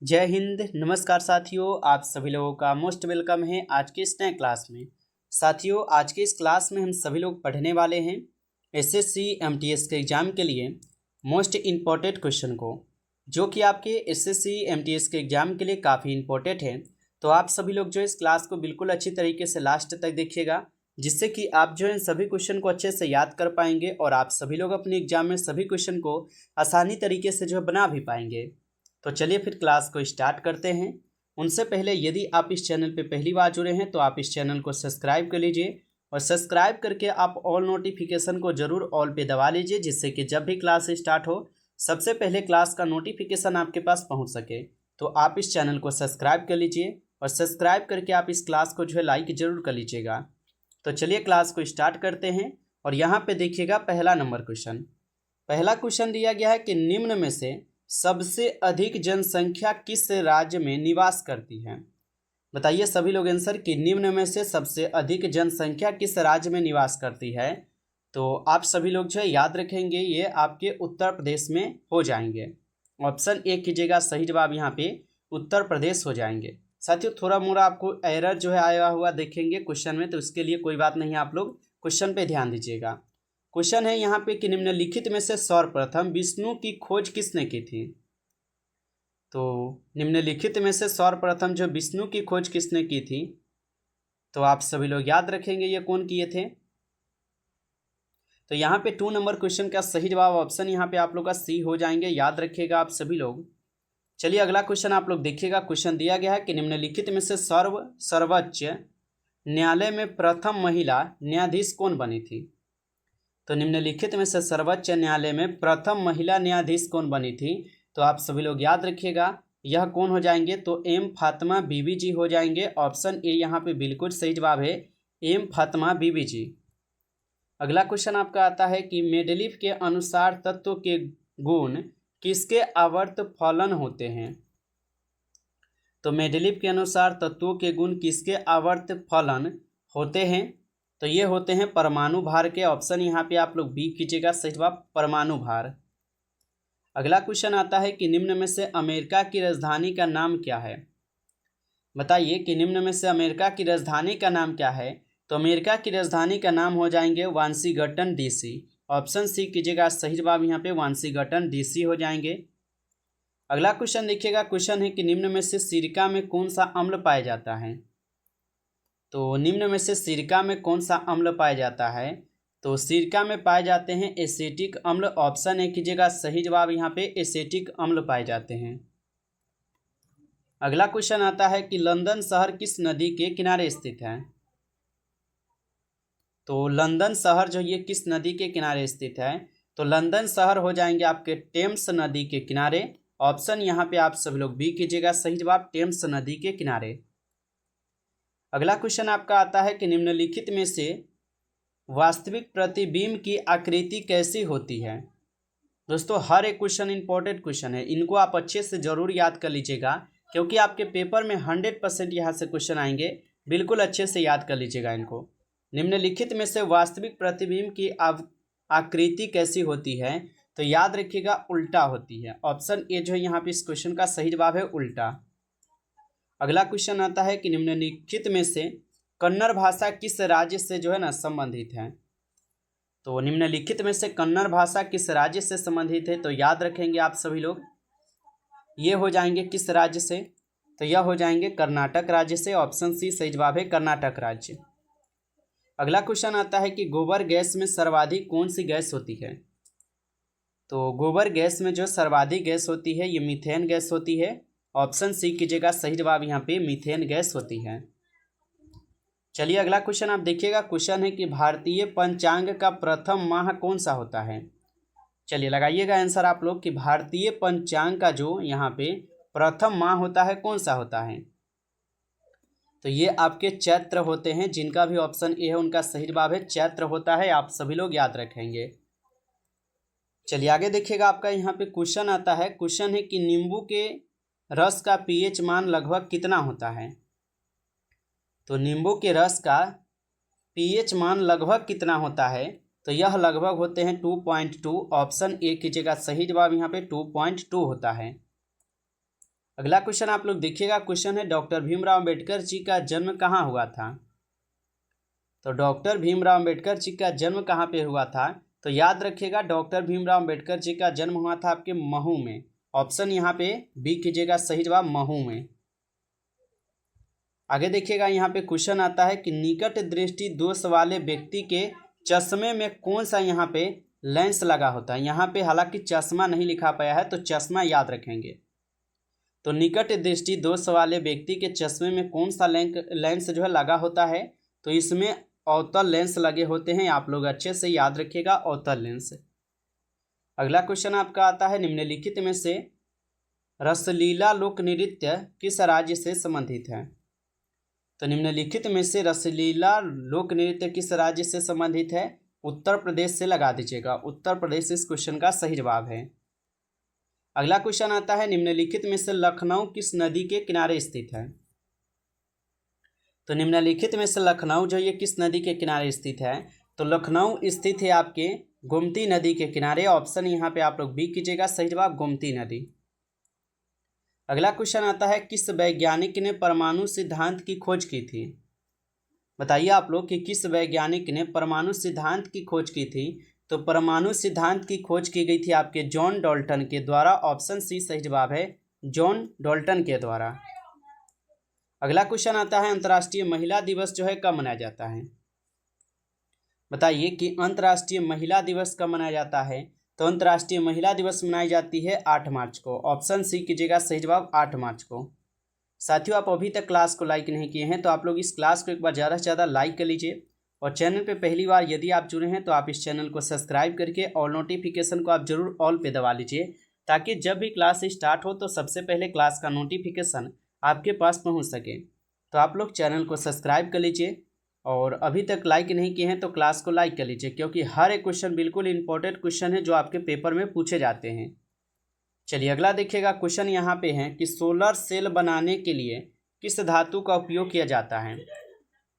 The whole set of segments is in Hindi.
जय हिंद। नमस्कार साथियों, आप सभी लोगों का मोस्ट वेलकम है आज के इस नए क्लास में। साथियों, आज के इस क्लास में हम सभी लोग पढ़ने वाले हैं एसएससी एमटीएस के एग्ज़ाम के लिए मोस्ट इम्पॉर्टेंट क्वेश्चन को, जो कि आपके एसएससी एमटीएस के एग्ज़ाम के लिए काफ़ी इम्पोर्टेंट है। तो आप सभी लोग जो इस क्लास को बिल्कुल अच्छी तरीके से लास्ट तक देखिएगा, जिससे कि आप जो है सभी क्वेश्चन को अच्छे से याद कर पाएंगे और आप सभी लोग अपने एग्जाम में सभी क्वेश्चन को आसानी तरीके से जो है बना भी पाएंगे। तो चलिए फिर क्लास को स्टार्ट करते हैं। उनसे पहले यदि आप इस चैनल पे पहली बार जुड़े हैं तो आप इस चैनल को सब्सक्राइब कर लीजिए और सब्सक्राइब करके आप ऑल नोटिफिकेशन को ज़रूर ऑल पे दबा लीजिए, जिससे कि जब भी क्लास स्टार्ट हो सबसे पहले क्लास का नोटिफिकेशन आपके पास पहुंच सके। तो आप इस चैनल को सब्सक्राइब कर लीजिए और सब्सक्राइब करके आप इस क्लास को जो है लाइक ज़रूर कर लीजिएगा। तो चलिए क्लास को स्टार्ट करते हैं और यहाँ पे देखिएगा पहला नंबर क्वेश्चन। पहला क्वेश्चन दिया गया है कि निम्न में से सबसे अधिक जनसंख्या किस राज्य में निवास करती है। बताइए सभी लोग आंसर कि निम्न में से सबसे अधिक जनसंख्या किस राज्य में निवास करती है। तो आप सभी लोग जो है याद रखेंगे, ये आपके उत्तर प्रदेश में हो जाएंगे। ऑप्शन ए कीजिएगा, सही जवाब यहाँ पे उत्तर प्रदेश हो जाएंगे। साथियों, थोड़ा मोड़ा आपको एरर जो है आया हुआ देखेंगे क्वेश्चन में, तो इसके लिए कोई बात नहीं, आप लोग क्वेश्चन पे ध्यान दीजिएगा। क्वेश्चन है यहाँ पे कि निम्नलिखित में से सर्वप्रथम विष्णु की खोज किसने की थी। तो निम्नलिखित में से सर्वप्रथम जो विष्णु की खोज किसने की थी, तो आप सभी लोग याद रखेंगे ये कौन किए थे। तो यहाँ पे 2 नंबर क्वेश्चन का सही जवाब ऑप्शन यहाँ पे आप लोग का सी हो जाएंगे, याद रखिएगा आप सभी लोग। चलिए अगला क्वेश्चन आप लोग देखिएगा। क्वेश्चन दिया गया है कि निम्नलिखित में से सर्वोच्च न्यायालय में प्रथम महिला न्यायाधीश कौन बनी थी। तो निम्नलिखित में से सर्वोच्च न्यायालय में प्रथम महिला न्यायाधीश कौन बनी थी, तो आप सभी लोग याद रखिएगा यह कौन हो जाएंगे, तो एम फातिमा बीबी जी हो जाएंगे। ऑप्शन ए यहाँ पे बिल्कुल सही जवाब है, एम फातिमा बीबी जी। अगला क्वेश्चन आपका आता है कि मेंडेलीव के अनुसार तत्व के गुण किसके आवर्त फलन होते हैं। तो मेंडेलीव के अनुसार तत्वों के गुण किसके आवर्त फलन होते हैं, तो ये होते हैं परमाणु भार के। ऑप्शन यहाँ पे आप लोग बी कीजिएगा, सही जवाब परमाणु भार। अगला क्वेश्चन आता है कि निम्न में से अमेरिका की राजधानी का नाम क्या है। बताइए कि निम्न में से अमेरिका की राजधानी का नाम क्या है। तो अमेरिका की राजधानी का नाम हो जाएंगे वाशिंगटन डीसी। ऑप्शन सी कीजिएगा, सही जवाब यहाँ पे वाशिंगटन डीसी हो जाएंगे। अगला क्वेश्चन देखिएगा। क्वेश्चन है कि निम्न में से सिरका में कौन सा अम्ल पाया जाता है। तो निम्न में से सिरका में कौन सा अम्ल पाया जाता है, तो सिरका में पाए जाते हैं एसिटिक अम्ल। ऑप्शन ए कीजिएगा, सही जवाब यहाँ पे एसिटिक अम्ल पाए जाते हैं। अगला क्वेश्चन आता है कि लंदन शहर किस नदी के किनारे स्थित है। तो लंदन शहर जो ये किस नदी के किनारे स्थित है, तो लंदन शहर हो जाएंगे आपके टेम्स नदी के किनारे। ऑप्शन यहाँ पे आप सब लोग बी कीजिएगा, सही जवाब टेम्स नदी के किनारे। अगला क्वेश्चन आपका आता है कि निम्नलिखित में से वास्तविक प्रतिबिंब की आकृति कैसी होती है। दोस्तों, हर एक क्वेश्चन इंपॉर्टेंट क्वेश्चन है, इनको आप अच्छे से ज़रूर याद कर लीजिएगा, क्योंकि आपके पेपर में 100% यहाँ से क्वेश्चन आएंगे। बिल्कुल अच्छे से याद कर लीजिएगा इनको। निम्नलिखित में से वास्तविक प्रतिबिंब की आकृति कैसी होती है, तो याद रखिएगा उल्टा होती है। ऑप्शन ए जो है यहाँ पे इस क्वेश्चन का सही जवाब है उल्टा। अगला क्वेश्चन आता है कि निम्नलिखित में से कन्नड़ भाषा किस राज्य से जो है ना संबंधित है। तो निम्नलिखित में से कन्नड़ भाषा किस राज्य से संबंधित है, तो याद रखेंगे आप सभी लोग, ये हो जाएंगे किस राज्य से, तो यह हो जाएंगे कर्नाटक राज्य से। ऑप्शन सी सही जवाब है कर्नाटक राज्य। अगला क्वेश्चन आता है कि गोबर गैस में सर्वाधिक कौन सी गैस होती है। तो गोबर गैस में जो सर्वाधिक गैस होती है ये मीथेन गैस होती है। ऑप्शन सी कीजिएगा, सही जवाब यहाँ पे मीथेन गैस होती है। चलिए अगला क्वेश्चन आप देखिएगा। क्वेश्चन है कि भारतीय पंचांग का प्रथम माह कौन सा होता है। चलिए लगाइएगा आंसर आप लोग कि भारतीय पंचांग का जो यहाँ पे प्रथम माह होता है कौन सा होता है, तो ये आपके चैत्र होते हैं। जिनका भी ऑप्शन ए है उनका सही जवाब है चैत्र होता है, आप सभी लोग याद रखेंगे। चलिए आगे देखिएगा। आपका यहाँ पे क्वेश्चन आता है। क्वेश्चन है कि नींबू के रस का पीएच मान लगभग कितना होता है। तो नींबू के रस का पीएच मान लगभग कितना होता है, तो यह लगभग होते हैं 2.2। ऑप्शन ए कीजिएगा, सही जवाब यहाँ पे 2.2 होता है। अगला क्वेश्चन आप लोग देखिएगा, क्वेश्चन है डॉक्टर भीमराव अंबेडकर जी का जन्म कहाँ हुआ था। तो डॉक्टर भीमराव अंबेडकर जी का जन्म कहाँ पे हुआ था, तो याद रखिएगा डॉक्टर भीमराव अंबेडकर जी का जन्म हुआ था आपके महू में। ऑप्शन यहाँ पे बी कीजिएगा, सही जवाब महू में। आगे देखिएगा, यहाँ पे क्वेश्चन आता है कि निकट दृष्टि दोष वाले व्यक्ति के चश्मे में कौन सा यहाँ पे लेंस लगा होता है। यहाँ पे हालांकि चश्मा नहीं लिखा पाया है, तो चश्मा याद रखेंगे। तो निकट दृष्टि दोष वाले व्यक्ति के चश्मे में कौन सा लेंस जो है लगा होता है, तो इसमें अवतल लेंस लगे होते हैं। आप लोग अच्छे से याद रखिएगा, अवतल लेंस। अगला क्वेश्चन आपका आता है, निम्नलिखित में से रसलीला लोक नृत्य किस राज्य से संबंधित है। तो निम्नलिखित में से रसलीला लोक नृत्य किस राज्य से संबंधित है, उत्तर प्रदेश से लगा दीजिएगा। उत्तर प्रदेश इस क्वेश्चन का सही जवाब है। अगला क्वेश्चन आता है, निम्नलिखित में से लखनऊ किस नदी के किनारे स्थित है। तो निम्नलिखित में से लखनऊ जो ये किस नदी के किनारे स्थित है, तो लखनऊ स्थित है आपके गोमती नदी के किनारे। ऑप्शन यहाँ पे आप लोग बी कीजिएगा, सही जवाब गोमती नदी। अगला क्वेश्चन आता है, किस वैज्ञानिक ने परमाणु सिद्धांत की खोज की थी। बताइए आप लोग कि किस वैज्ञानिक ने परमाणु सिद्धांत की खोज की थी। तो परमाणु सिद्धांत की खोज की गई थी आपके जॉन डाल्टन के द्वारा। ऑप्शन सी सही जवाब है, जॉन डाल्टन के द्वारा। अगला क्वेश्चन आता है, अंतर्राष्ट्रीय महिला दिवस जो है कब मनाया जाता है। बताइए कि अंतर्राष्ट्रीय महिला दिवस कब मनाया जाता है। तो अंतर्राष्ट्रीय महिला दिवस मनाई जाती है 8 मार्च को। ऑप्शन सी कीजिएगा, सही जवाब 8 मार्च को। साथियों, आप अभी तक क्लास को लाइक नहीं किए हैं तो आप लोग इस क्लास को एक बार ज़्यादा से ज़्यादा लाइक कर लीजिए, और चैनल पे पहली बार यदि आप जुड़े हैं तो आप इस चैनल को सब्सक्राइब करके और नोटिफिकेशन को आप जरूर ऑल पे दबा लीजिए, ताकि जब भी क्लास स्टार्ट हो तो सबसे पहले क्लास का नोटिफिकेशन आपके पास पहुँच सके। तो आप लोग चैनल को सब्सक्राइब कर लीजिए, और अभी तक लाइक नहीं किए हैं तो क्लास को लाइक कर लीजिए, क्योंकि हर एक क्वेश्चन बिल्कुल इंपॉर्टेंट क्वेश्चन है जो आपके पेपर में पूछे जाते हैं। चलिए अगला देखिएगा, क्वेश्चन यहाँ पे है कि सोलर सेल बनाने के लिए किस धातु का उपयोग किया जाता है।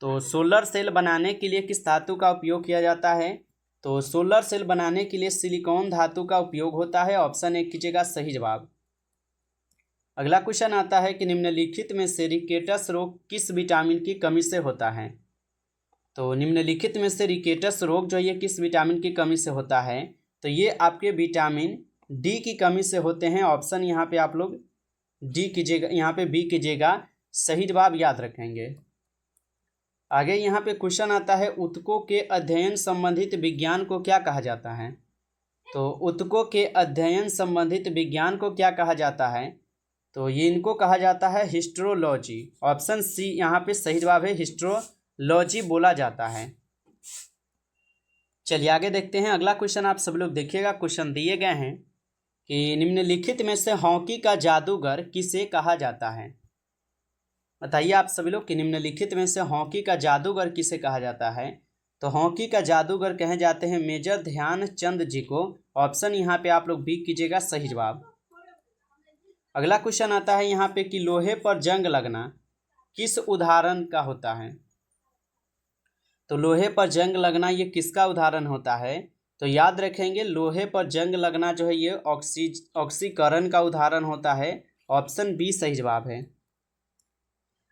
तो सोलर सेल बनाने के लिए किस धातु का उपयोग किया जाता है। तो सोलर सेल बनाने के लिए सिलिकॉन धातु का उपयोग होता है। ऑप्शन ए कीजिएगा, सही जवाब। अगला क्वेश्चन आता है कि निम्नलिखित में से रिकेटस रोग किस विटामिन की कमी से होता है। तो निम्नलिखित में से रिकेटस रोग जो ये किस विटामिन की कमी से होता है, तो ये आपके विटामिन डी की कमी से होते हैं। ऑप्शन यहाँ पे आप लोग डी कीजिएगा, यहाँ पे बी कीजिएगा, सही जवाब याद रखेंगे। आगे यहाँ पे क्वेश्चन आता है, ऊतकों के अध्ययन संबंधित विज्ञान को क्या कहा जाता है। तो ऊतकों के अध्ययन संबंधित विज्ञान को क्या कहा जाता है, तो ये इनको कहा जाता है हिस्ट्रोलॉजी। ऑप्शन सी यहाँ पे सही जवाब है, हिस्ट्रोलॉजी बोला जाता है। चलिए आगे देखते हैं, अगला क्वेश्चन आप सब लोग देखिएगा। क्वेश्चन दिए गए हैं कि निम्नलिखित में से हॉकी का जादूगर किसे कहा जाता है। बताइए आप सभी लोग कि निम्नलिखित में से हॉकी का जादूगर किसे कहा जाता है। तो हॉकी का जादूगर कहे जाते हैं मेजर ध्यानचंद जी को। ऑप्शन यहाँ पे आप लोग बी कीजिएगा, सही जवाब। अगला क्वेश्चन आता है यहाँ पे कि लोहे पर जंग लगना किस उदाहरण का होता है। तो लोहे पर जंग लगना ये किसका उदाहरण होता है, तो याद रखेंगे लोहे पर जंग लगना जो है ये ऑक्सीकरण का उदाहरण होता है। ऑप्शन बी सही जवाब है।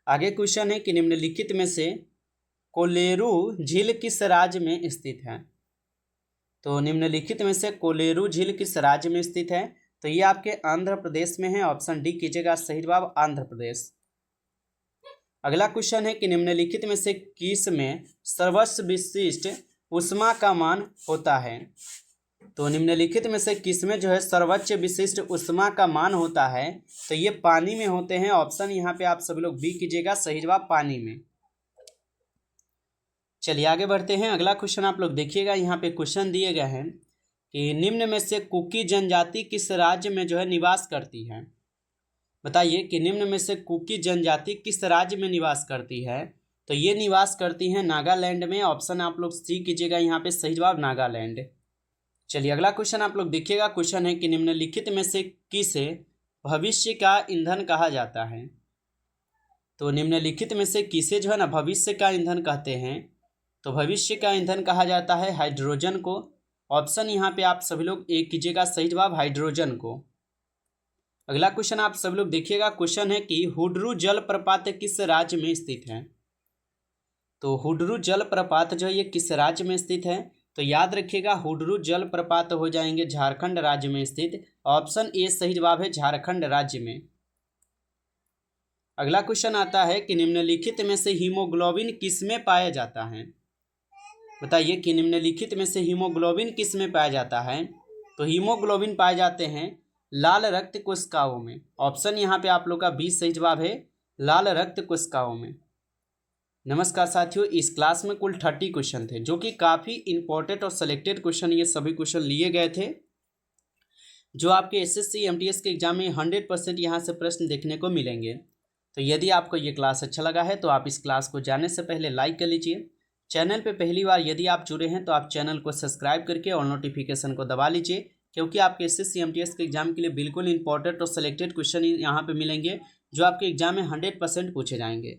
आगे क्वेश्चन है कि निम्नलिखित में से कोलेरू झील किस राज्य में स्थित है। तो निम्नलिखित में से कोलेरू झील किस राज्य में स्थित है, तो ये आपके आंध्र प्रदेश में है। ऑप्शन डी कीजिएगा, सही जवाब आंध्र प्रदेश। अगला क्वेश्चन है कि निम्नलिखित में से किस में सर्वोच्च विशिष्ट ऊष्मा का मान होता है। तो निम्नलिखित में से किस में जो है सर्वोच्च विशिष्ट ऊष्मा का मान होता है, तो ये पानी में होते हैं। ऑप्शन यहाँ पे आप सभी लोग बी कीजिएगा, सही जवाब पानी में। चलिए आगे बढ़ते हैं, अगला क्वेश्चन आप लोग देखिएगा। यहाँ पे क्वेश्चन दिए गए हैं कि निम्न में से कुकी जनजाति किस राज्य में जो है निवास करती है। बताइए कि निम्न में से कुकी जनजाति किस राज्य में निवास करती है, तो ये निवास करती हैं नागालैंड में। ऑप्शन आप लोग सी कीजिएगा, यहाँ पे सही जवाब नागालैंड। चलिए अगला क्वेश्चन आप लोग देखिएगा। क्वेश्चन है कि निम्नलिखित में से किसे भविष्य का ईंधन कहा जाता है। तो निम्नलिखित में से किसे जो है ना भविष्य का ईंधन कहते हैं, तो भविष्य का ईंधन कहा जाता है हाइड्रोजन को। ऑप्शन यहाँ पे आप सभी लोग ए कीजिएगा, सही जवाब हाइड्रोजन को। अगला क्वेश्चन आप सब लोग देखिएगा। क्वेश्चन है कि हुड्रू जलप्रपात किस राज्य में स्थित है। तो हुड्रू जलप्रपात जो है ये किस राज्य में स्थित है, तो याद रखिएगा हुड्रू जलप्रपात हो जाएंगे झारखंड राज्य में स्थित। ऑप्शन ए सही जवाब है, झारखंड राज्य में। अगला क्वेश्चन आता है कि निम्नलिखित में से हीमोग्लोबिन किस में पाया जाता है। बताइए कि निम्नलिखित में से हीमोग्लोबिन किस में पाया जाता है। तो हीमोग्लोबिन पाए जाते हैं लाल रक्त कोशिकाओं में। ऑप्शन यहाँ पे आप लोग का बी सही जवाब है, लाल रक्त कोशिकाओं में। नमस्कार साथियों, इस क्लास में कुल 30 क्वेश्चन थे जो कि काफ़ी इंपॉर्टेंट और सेलेक्टेड क्वेश्चन ये सभी क्वेश्चन लिए गए थे, जो आपके एसएससी एमटीएस के एग्जाम में 100% यहाँ से प्रश्न देखने को मिलेंगे। तो यदि आपको ये क्लास अच्छा लगा है तो आप इस क्लास को जाने से पहले लाइक कर लीजिए। चैनल पे पहली बार यदि आप जुड़े हैं तो आप चैनल को सब्सक्राइब करके और नोटिफिकेशन को दबा लीजिए, क्योंकि आपके एसएससी एमटीएस के एग्जाम के लिए बिल्कुल इंपॉर्टेंट और सेलेक्टेड क्वेश्चन यहाँ पे मिलेंगे जो आपके एग्जाम में 100% पूछे जाएंगे।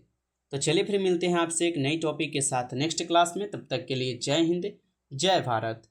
तो चलिए फिर मिलते हैं आपसे एक नई टॉपिक के साथ नेक्स्ट क्लास में। तब तक के लिए जय हिंद, जय भारत।